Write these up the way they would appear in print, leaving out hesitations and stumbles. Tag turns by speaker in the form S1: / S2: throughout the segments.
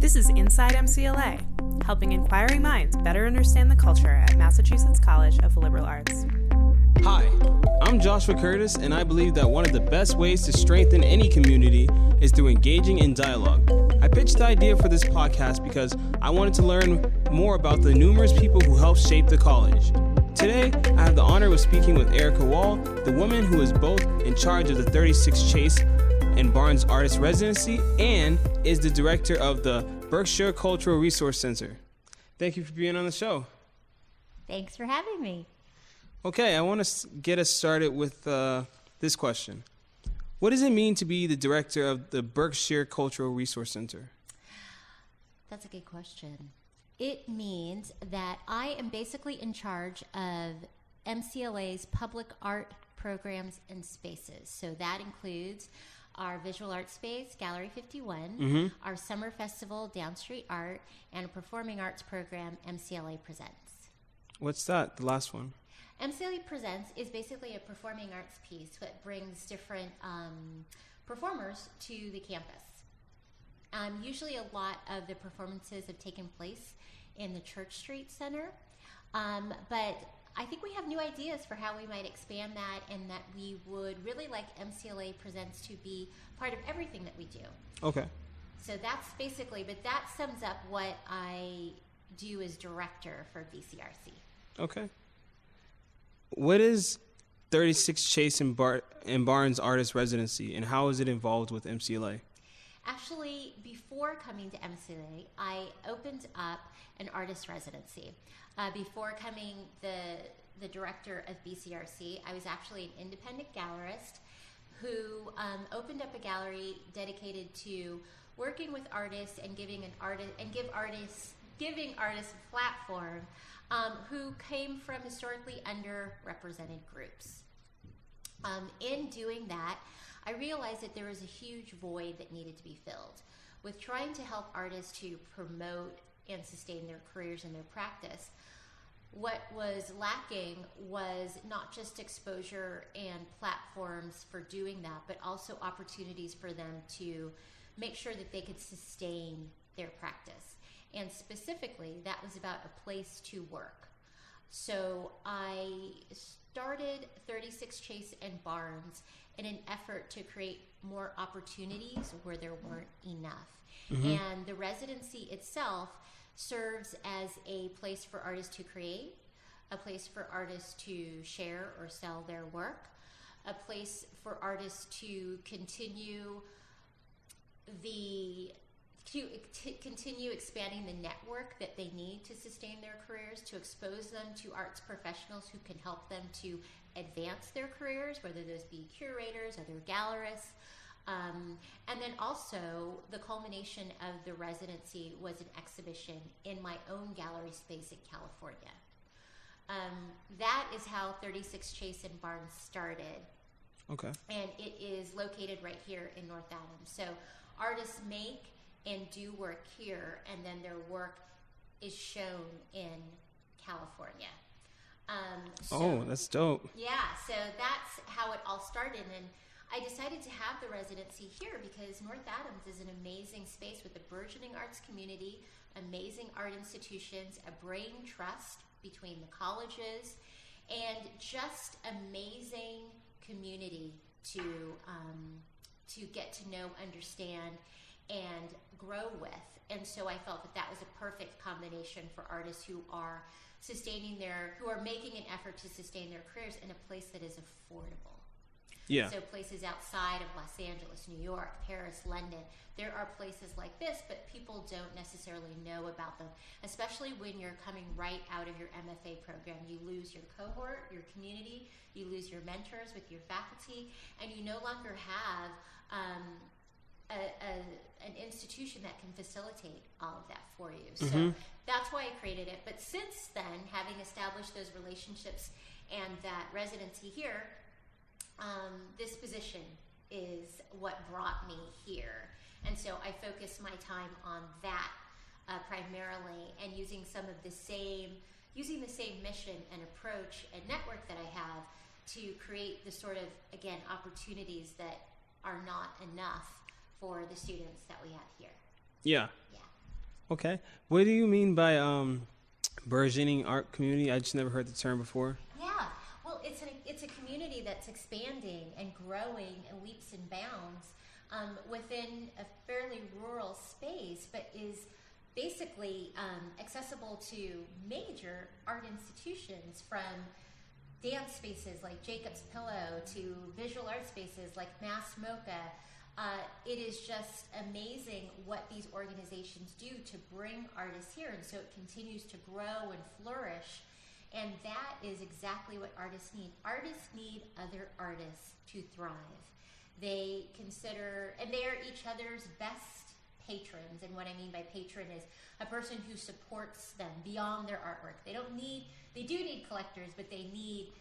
S1: This is Inside MCLA, helping inquiring minds better understand the culture at Massachusetts College of Liberal Arts.
S2: Hi, I'm Joshua Curtis, and I believe that one of the best ways to strengthen any community is through engaging in dialogue. I pitched the idea for this podcast because I wanted to learn more about the numerous people who helped shape the college. Today, I have the honor of speaking with Erica Wall, the woman who is both in charge of the 36 Chase and Barnes Artist Residency and is the director of the Berkshire Cultural Resource Center. Thank you for being on the show.
S3: Thanks for having me.
S2: Okay, I want to get us started with this question. What does it mean to be the director of the Berkshire Cultural Resource Center?
S3: That's a good question. It means that I am basically in charge of MCLA's public art programs and spaces. So that includes our visual art space, Gallery 51, our summer festival, Down Street Art, and a performing arts program, MCLA Presents.
S2: What's that, the last one?
S3: MCLA Presents is basically a performing arts piece that brings different performers to the campus. Usually a lot of the performances have taken place in the Church Street Center, but I think we have new ideas for how we might expand that, and that we would really like MCLA Presents to be part of everything that we do.
S2: Okay.
S3: So that's basically, but that sums up what I do as director for BCRC.
S2: Okay. What is 36 Chase and Barnes Artist Residency, and how is it involved with MCLA?
S3: Actually, before coming to MCLA, I opened up an artist residency. Before coming the director of BCRC, I was actually an independent gallerist who opened up a gallery dedicated to working with artists and giving artists a platform who came from historically underrepresented groups. In doing that, I realized that there was a huge void that needed to be filled. With trying to help artists to promote and sustain their careers and their practice, what was lacking was not just exposure and platforms for doing that, but also opportunities for them to make sure that they could sustain their practice. And specifically, that was about a place to work. So I started 36 Chase and Barnes in an effort to create more opportunities where there weren't enough. And the residency itself serves as a place for artists to create, a place for artists to share or sell their work, a place for artists to continue continue expanding the network that they need to sustain their careers, to expose them to arts professionals who can help them to advance their careers, whether those be curators, other gallerists. And then also the culmination of the residency was an exhibition in my own gallery space in California. That is how 36 Chase and Barnes started. Okay. And it is located right here in North Adams. So artists make and do work here, and then their work is shown in California.
S2: That's dope.
S3: Yeah, so that's how it all started. And I decided to have the residency here because North Adams is an amazing space with a burgeoning arts community, amazing art institutions, a brain trust between the colleges, and just amazing community to get to know, understand, and grow with. And so I felt that that was a perfect combination for artists who are making an effort to sustain their careers in a place that is affordable.
S2: Yeah.
S3: So places outside of Los Angeles, New York, Paris, London, there are places like this, but people don't necessarily know about them, especially when you're coming right out of your MFA program. You lose your cohort, your community, you lose your mentors with your faculty, and you no longer have an institution that can facilitate all of that for you. So that's why I created it. But since then, having established those relationships and that residency here, this position is what brought me here. And so I focus my time on that primarily, and using the same mission and approach and network that I have to create the sort of, again, opportunities that are not enough for the students that we have here.
S2: Yeah.
S3: Yeah.
S2: Okay. What do you mean by burgeoning art community? I just never heard the term before.
S3: Yeah, well, it's a community that's expanding and growing in leaps and bounds within a fairly rural space, but is basically accessible to major art institutions, from dance spaces like Jacob's Pillow to visual art spaces like Mass Mocha. It is just amazing what these organizations do to bring artists here, and so it continues to grow and flourish. And that is exactly what artists need. Artists need other artists to thrive. They consider, and they are each other's best patrons. And what I mean by patron is a person who supports them beyond their artwork. They do need collectors, but they need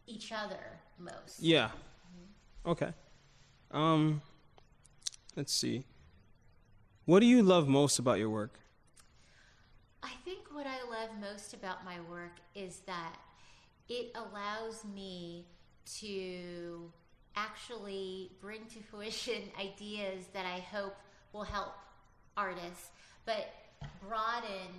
S3: each other most.
S2: Yeah. Okay. Let's see. What do you love most about your work?
S3: I think what I love most about my work is that it allows me to actually bring to fruition ideas that I hope will help artists, but broaden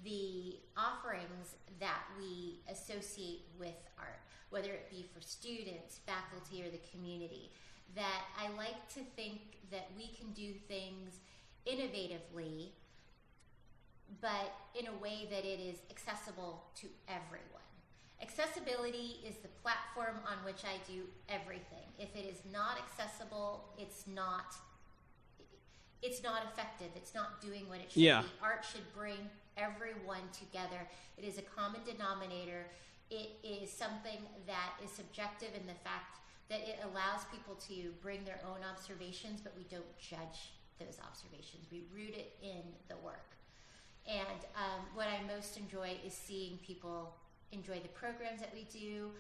S3: the offerings that we associate with art, whether it be for students, faculty, or the community. That I like to think that we can do things innovatively, but in a way that it is accessible to everyone. Accessibility is the platform on which I do everything. If it is not accessible, it's not effective. It's not doing what it should be. Art should bring everyone together. It is a common denominator. It is something that is subjective in the fact that it allows people to bring their own observations, but we don't judge those observations. We root it in the work. And what I most enjoy is seeing people enjoy the programs that we do,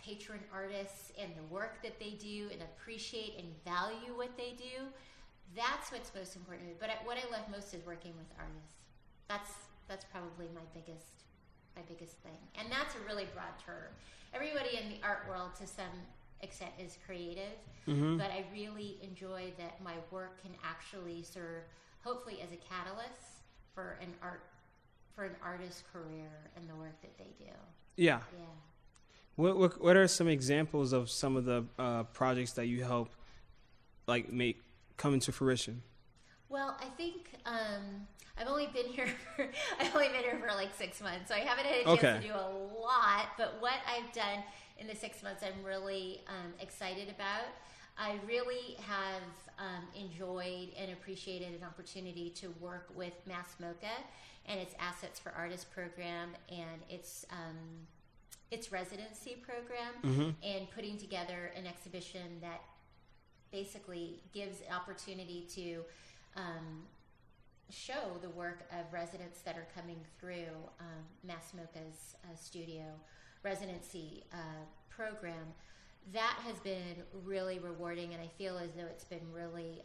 S3: patron artists and the work that they do, and appreciate and value what they do. That's what's most important to me. But what I love most is working with artists. That's probably my biggest thing. And that's a really broad term. Everybody in the art world to some extent is creative, but I really enjoy that my work can actually serve, hopefully, as a catalyst for an artist's career and the work that they do.
S2: Yeah. What are some examples of some of the projects that you help make come into fruition?
S3: Well, I think I've only been here for like 6 months, so I haven't had a chance to do a lot. But what I've done in the 6 months, I'm really excited about. I really have enjoyed and appreciated an opportunity to work with Mass Mocha and its Assets for Artists program and its residency program, and putting together an exhibition that basically gives opportunity to show the work of residents that are coming through Mass Mocha's studio residency program. That has been really rewarding, and I feel as though it's been really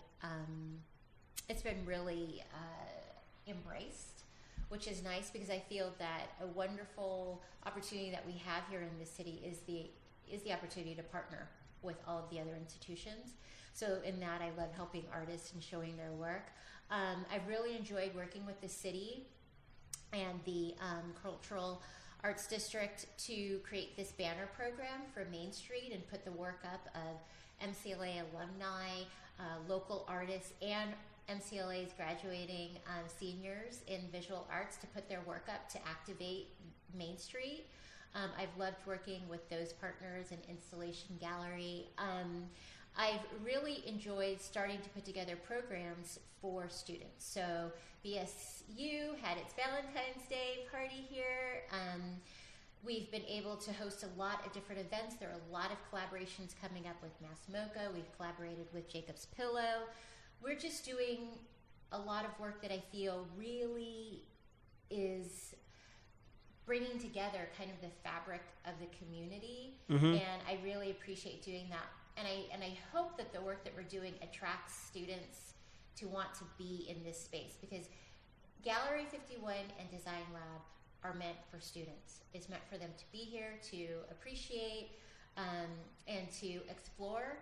S3: embraced, which is nice, because I feel that a wonderful opportunity that we have here in the city is the opportunity to partner with all of the other institutions. So in that, I love helping artists and showing their work. I've really enjoyed working with the city and the Cultural Arts District to create this banner program for Main Street and put the work up of MCLA alumni, local artists, and MCLA's graduating seniors in visual arts to put their work up to activate Main Street. I've loved working with those partners and Installation Gallery. I've really enjoyed starting to put together programs for students. So BSU had its Valentine's Day party here. We've been able to host a lot of different events. There are a lot of collaborations coming up with Mass Mocha. We've collaborated with Jacob's Pillow. We're just doing a lot of work that I feel really is bringing together kind of the fabric of the community, and I really appreciate doing that. And I hope that the work that we're doing attracts students to want to be in this space, because Gallery 51 and Design Lab are meant for students. It's meant for them to be here, to appreciate, and to explore.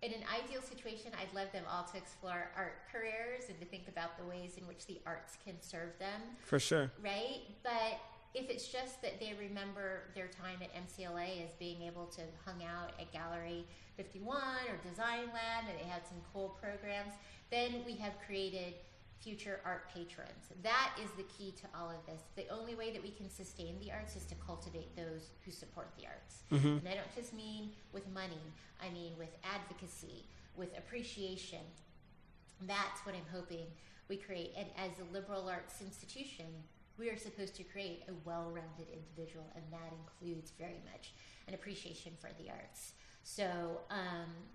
S3: in an ideal situation, I'd love them all to explore art careers and to think about the ways in which the arts can serve them.
S2: For sure.
S3: Right? But if it's just that they remember their time at MCLA as being able to hang out at Gallery 51 or Design Lab, and they had some cool programs, then we have created future art patrons. That is the key to all of this. The only way that we can sustain the arts is to cultivate those who support the arts. And I don't just mean with money, I mean with advocacy, with appreciation. That's what I'm hoping we create. And as a liberal arts institution, we are supposed to create a well-rounded individual, and that includes very much an appreciation for the arts. So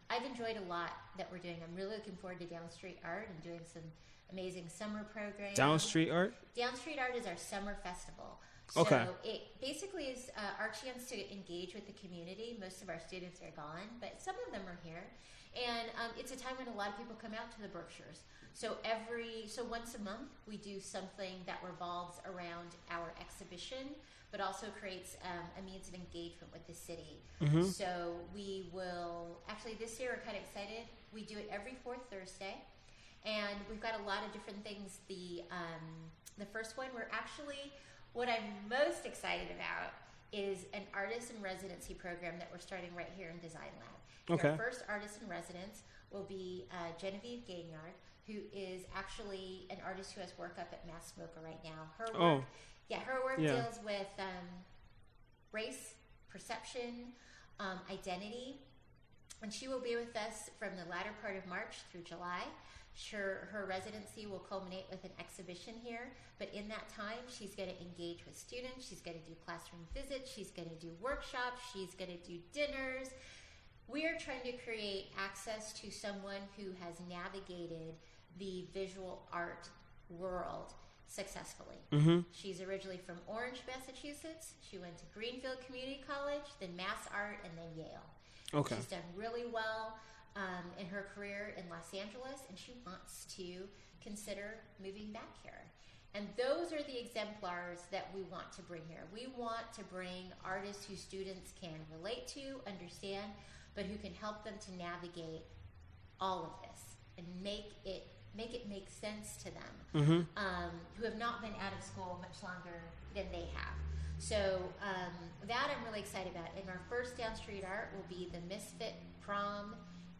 S3: I've enjoyed a lot that we're doing. I'm really looking forward to Down Street Art and doing some amazing summer programs.
S2: Down Street Art?
S3: Down Street Art is our summer festival.
S2: Okay.
S3: So it basically is our chance to engage with the community. Most of our students are gone, but some of them are here. And it's a time when a lot of people come out to the Berkshires. So once a month, we do something that revolves around our exhibition, but also creates a means of engagement with the city. So we will, actually this year we're kind of excited. We do it every fourth Thursday. And we've got a lot of different things. The first one, what I'm most excited about is an artist in residency program that we're starting right here in Design Lab.
S2: Okay.
S3: Our first artist in residence will be Genevieve Gaignard, who is actually an artist who has work up at Mass Smoker right now. Her work deals with race, perception, identity, and she will be with us from the latter part of March through July. Her residency will culminate with an exhibition here, but in that time, she's going to engage with students, she's going to do classroom visits, she's going to do workshops, she's going to do dinners. We are trying to create access to someone who has navigated the visual art world successfully. She's originally from Orange, Massachusetts. She went to Greenfield Community College, then Mass Art, and then Yale.
S2: Okay.
S3: She's done really well in her career in Los Angeles, and she wants to consider moving back here. And those are the exemplars that we want to bring here. We want to bring artists who students can relate to, understand, but who can help them to navigate all of this and make it make sense to them, who have not been out of school much longer than they have. So that I'm really excited about. And our first Down Street Art will be the Misfit Prom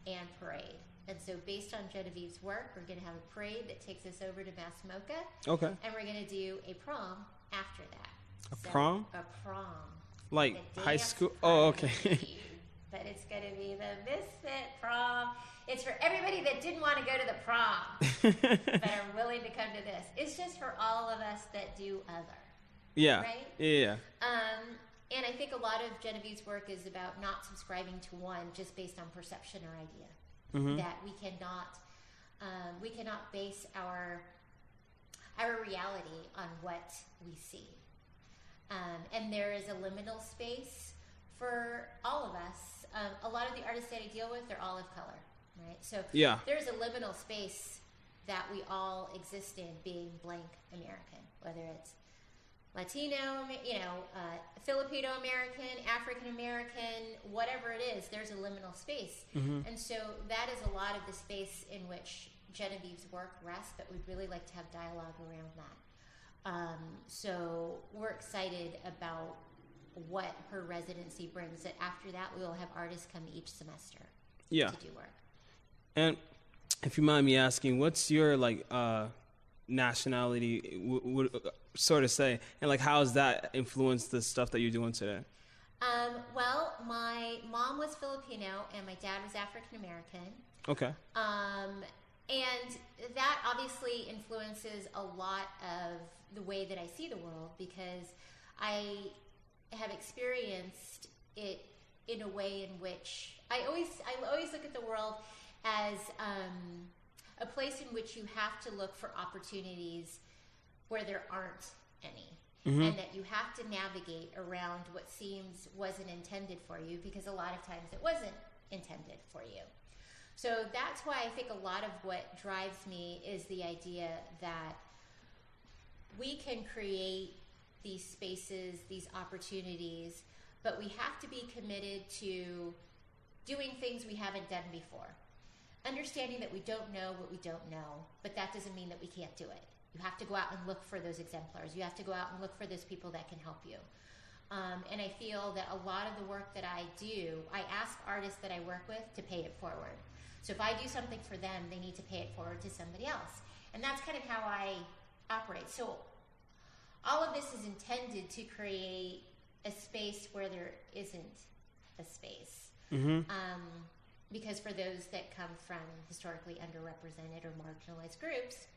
S3: and Parade. And so based on Genevieve's work, we're going to have a parade that takes us over to Mass Mocha.
S2: Okay.
S3: And we're going to do a prom after that.
S2: Prom?
S3: A prom.
S2: Like high school?
S3: Party.
S2: Oh, okay.
S3: But it's going to be the Misfit Prom. It's for everybody that didn't want to go to the prom, but are willing to come to this. It's just for all of us that do other.
S2: Yeah.
S3: Right?
S2: Yeah.
S3: And I think a lot of Genevieve's work is about not subscribing to one just based on perception or idea. That we cannot base our reality on what we see. And there is a liminal space for all of us. A lot of the artists that I deal with, they're all of color, right? So there's a liminal space that we all exist in, being blank American, whether it's Latino, Filipino American, African American, whatever it is, there's a liminal space. And so that is a lot of the space in which Genevieve's work rests, but we'd really like to have dialogue around that. So we're excited about what her residency brings. That after that, we will have artists come each semester to do work. And
S2: if you mind me asking, what's your nationality, sort of say, and how has that influenced the stuff that you're doing today?
S3: Well, my mom was Filipino and my dad was African American.
S2: Okay.
S3: And that obviously influences a lot of the way that I see the world, because I have experienced it in a way in which I always look at the world as a place in which you have to look for opportunities where there aren't any. And that you have to navigate around what seems wasn't intended for you, because a lot of times it wasn't intended for you. So that's why I think a lot of what drives me is the idea that we can create these spaces, these opportunities, but we have to be committed to doing things we haven't done before. Understanding that we don't know what we don't know, but that doesn't mean that we can't do it. You have to go out and look for those exemplars. You have to go out and look for those people that can help you. And I feel that a lot of the work that I do, I ask artists that I work with to pay it forward. So if I do something for them, they need to pay it forward to somebody else. And that's kind of how I operate. So all of this is intended to create a space where there isn't a space. Because for those that come from historically underrepresented or marginalized groups,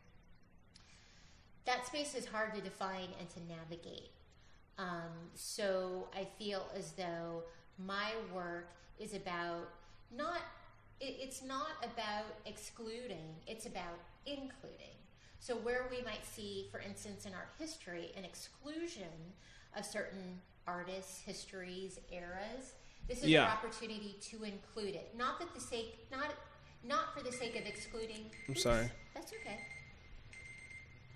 S3: that space is hard to define and to navigate. So I feel as though my work is about it's not about excluding, it's about including. So where we might see, for instance, in art history, an exclusion of certain artists, histories, eras, this is an opportunity to include it. Not for the sake of excluding.
S2: I'm sorry.
S3: That's okay.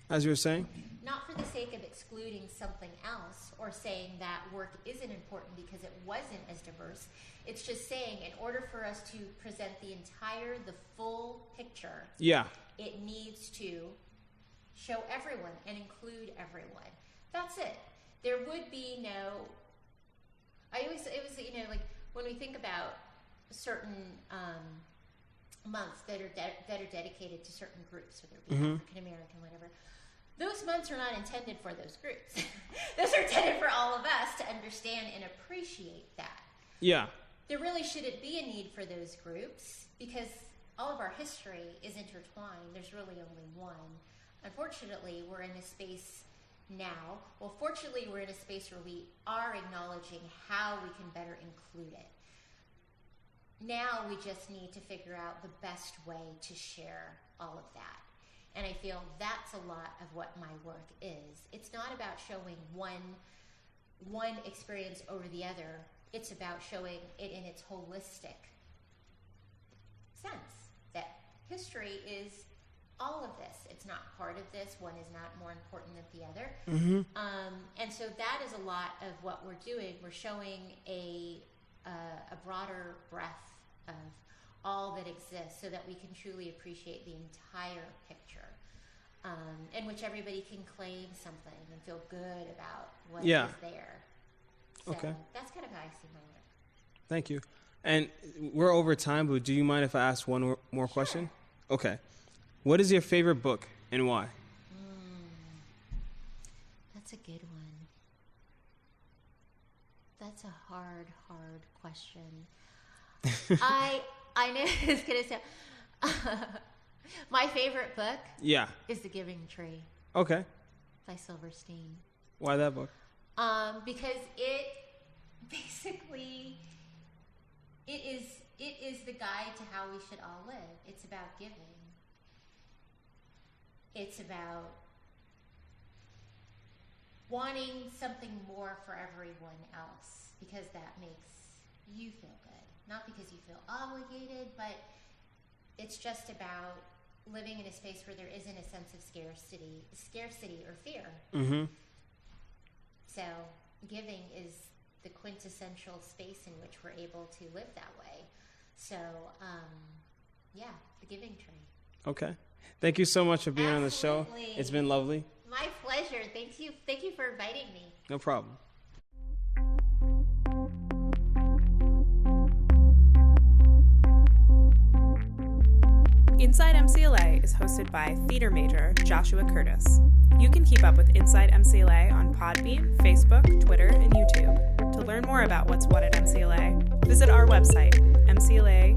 S2: As you were saying?
S3: Not for the sake of excluding something else or saying that work isn't important because it wasn't as diverse. It's just saying in order for us to present the full picture, it needs to show everyone and include everyone. That's it. There would be no... like when we think about certain months that are dedicated to certain groups, whether it be African American, whatever, those months are not intended for those groups. Those are intended for all of us to understand and appreciate that.
S2: Yeah.
S3: There really shouldn't be a need for those groups because all of our history is intertwined. There's really only one. Unfortunately, we're in a space now. Well, fortunately, we're in a space where we are acknowledging how we can better include it. Now we just need to figure out the best way to share all of that. And I feel that's a lot of what my work is. It's not about showing one experience over the other. It's about showing it in its holistic sense. That history is all of this. It's not part of this. One is not more important than the other. And so that is a lot of what we're doing. We're showing a broader breadth of all that exists so that we can truly appreciate the entire picture, in which everybody can claim something and feel good about what is there. So that's kind of how I see my work.
S2: Thank you. And we're over time, but do you mind if I ask one more question? Okay. What is your favorite book and why?
S3: That's a good one. That's a hard question. I know it's going to sound... my favorite book is The Giving Tree.
S2: Okay.
S3: By Silverstein.
S2: Why that book?
S3: Because it basically... It is the guide to how we should all live. It's about giving. It's about wanting something more for everyone else because that makes you feel good. Not because you feel obligated, but it's just about living in a space where there isn't a sense of scarcity or fear. So giving is the quintessential space in which we're able to live that way. So, The Giving Tree.
S2: Okay. Thank you so much for being on the show. It's been lovely.
S3: My pleasure. Thank you for inviting me.
S2: No problem.
S1: Inside MCLA is hosted by theater major Joshua Curtis. You can keep up with Inside MCLA on Podbean, Facebook, Twitter, and YouTube. To learn more about what's what at MCLA, visit our website, MCLA